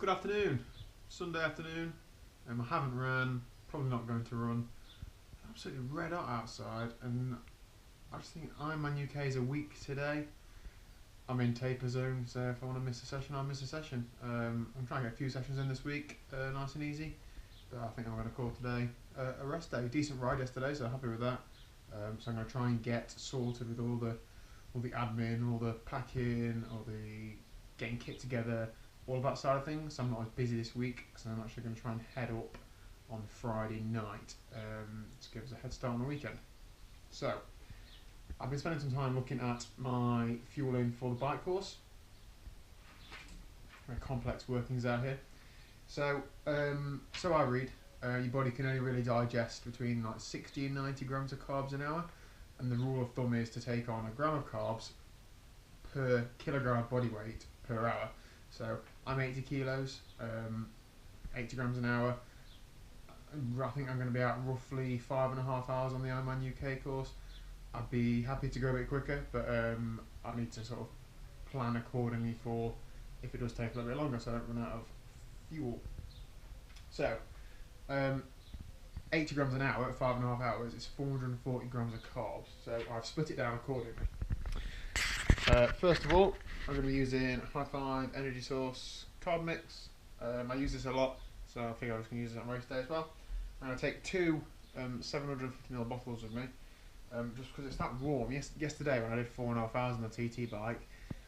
Good afternoon, Sunday afternoon. I haven't ran, probably not going to run. Absolutely red hot outside, and I just think Ironman UK is a week today. I'm in taper zone, so if I want to miss a session, I'll miss a session. I'm trying to get a few sessions in this week, nice and easy. But I think I'm going to call today a rest day. Decent ride yesterday, so happy with that. So I'm going to try and get sorted with all the admin, all the packing, all the getting kit together, all of that side of things. So I'm not as busy this week because I'm actually going to try and head up on Friday night to give us a head start on the weekend. So I've been spending some time looking at my fueling for the bike course. Very complex workings out here. So I read, your body can only really digest between like 60 and 90 grams of carbs an hour, and the rule of thumb is to take on a gram of carbs per kilogram of body weight per hour. So I'm 80 kilos, 80 grams an hour. I think I'm going to be out roughly 5.5 hours on the Ironman UK course. I'd be happy to go a bit quicker, but I need to sort of plan accordingly for if it does take a little bit longer, so I don't run out of fuel. So 80 grams an hour at 5.5 hours is 440 grams of carbs. So I've split it down accordingly. First of all, I'm going to be using High Five Energy Source Carb Mix. I use this a lot, so I think I was going to use it on race day as well. I'm going to take two 750ml bottles with me, just because it's that warm. Yesterday when I did 4.5 hours on the TT bike,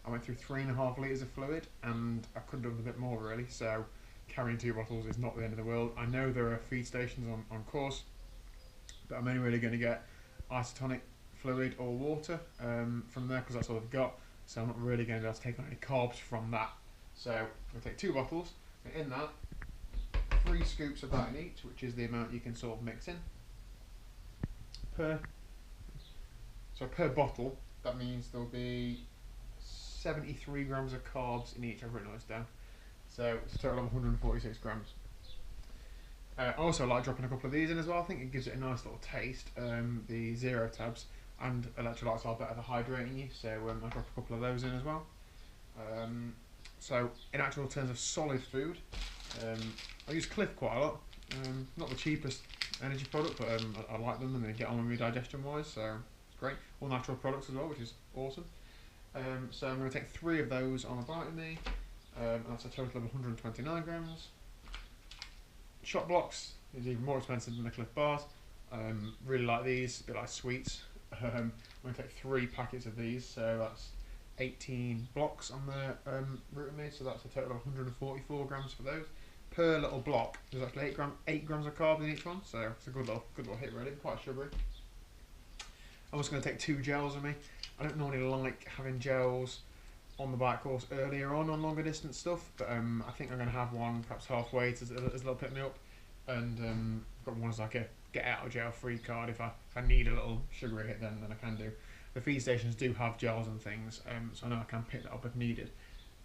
I went through 3.5 litres of fluid, and I could have done a bit more really, so carrying 2 bottles is not the end of the world. I know there are feed stations on course, but I'm only really going to get isotonic fluid or water from there because that's all I've got, so I'm not really going to be able to take on any carbs from that. So I'm going to take 2 bottles, and in that 3 scoops of that in each, which is the amount you can sort of mix in per bottle. That means there'll be 73 grams of carbs in each. I've written those down, so it's a total of 146 grams. I also like dropping a couple of these in as well. I think it gives it a nice little taste. The zero tabs and electrolytes are better for hydrating you, so I drop a couple of those in as well. So in actual terms of solid food, I use Cliff quite a lot. Not the cheapest energy product, but I like them and they get on with me digestion wise, so it's great. All natural products as well, which is awesome. So I'm going to take 3 of those on a bite with me. That's a total of 129 grams. Shot blocks is even more expensive than the Cliff bars. Really like these, a bit like sweets. I'm going to take 3 packets of these, so that's 18 blocks on the route with me, so that's a total of 144 grams for those. Per little block, there's actually 8 grams of carbs in each one, so it's a good little hit really, quite sugary. I'm also going to take 2 gels with me. I don't normally like having gels on the bike course earlier on longer distance stuff, but I think I'm going to have one perhaps halfway as a little pick me up, and I've got one as like a get out of jail free card. If I need a little sugary hit, then I can do. The feed stations do have gels and things, so I know I can pick that up if needed.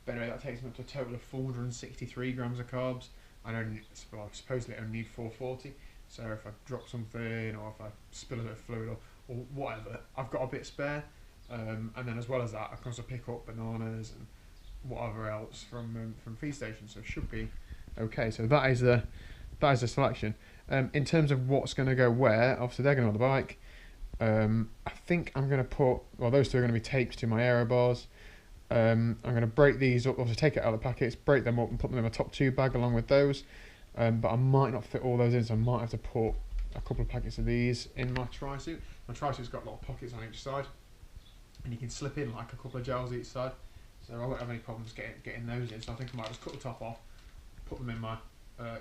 But anyway, that takes me up to a total of 463 grams of carbs. I supposedly only need 440, so if I drop something or if I spill a bit of fluid or whatever, I've got a bit spare. And then as well as that, I can also pick up bananas and whatever else from feed stations, so it should be okay. So that is the selection. In terms of what's going to go where, obviously they're going on the bike. I think I'm going to put, those 2 are going to be taped to my aero bars. I'm going to break these up, obviously take it out of the packets, break them up and put them in my top 2 bag along with those. But I might not fit all those in, so I might have to put a couple of packets of these in my tri-suit. My tri-suit's got little pockets on each side, and you can slip in like a couple of gels each side, so I won't have any problems getting those in. So I think I might just cut the top off, put them in my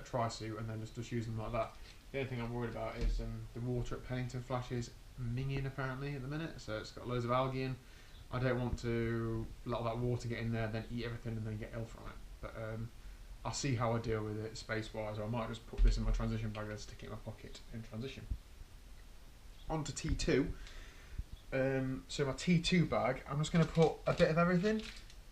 tri-suit, and then just use them like that. The only thing I'm worried about is the water at Pennington flashes minging apparently at the minute, so it's got loads of algae in. I don't want to let all that water get in there, then eat everything and then get ill from it. But I'll see how I deal with it space-wise, or I might just put this in my transition bag and stick it in my pocket in transition. On to T2. So my T2 bag, I'm just going to put a bit of everything.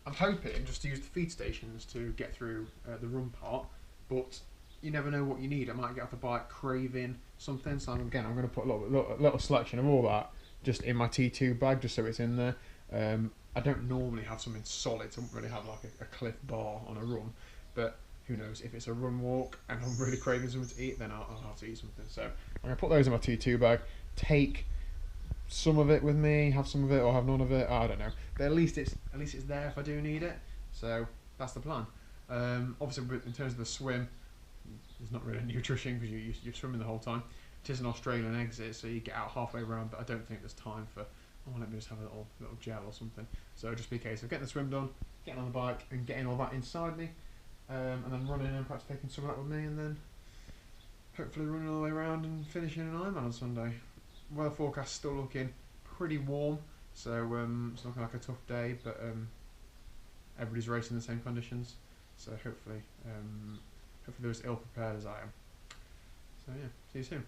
I'm hoping just to use the feed stations to get through the run part, but you never know what you need. I might get off the bike craving something, so I'm going to put a little selection of all that just in my T2 bag, just so it's in there. I don't normally have something solid, so I don't really have like a Cliff bar on a run, but who knows, if it's a run walk and I'm really craving something to eat, then I'll have to eat something. So I'm going to put those in my T2 bag, take some of it with me, have some of it or have none of it, I don't know. But at least it's there if I do need it. So that's the plan. Obviously in terms of the swim, there's not really nutrition because you're swimming the whole time. It is an Australian exit, so you get out halfway around, but I don't think there's time for, oh, let me just have a little gel or something. So it'll just be a case of getting the swim done, getting on the bike and getting all that inside me, and then running and perhaps taking some of that with me, and then hopefully running all the way around and finishing an Ironman on Sunday. Weather forecast still looking pretty warm, so it's looking like a tough day, but everybody's racing in the same conditions, so hopefully they're as ill prepared as I am. So yeah, see you soon.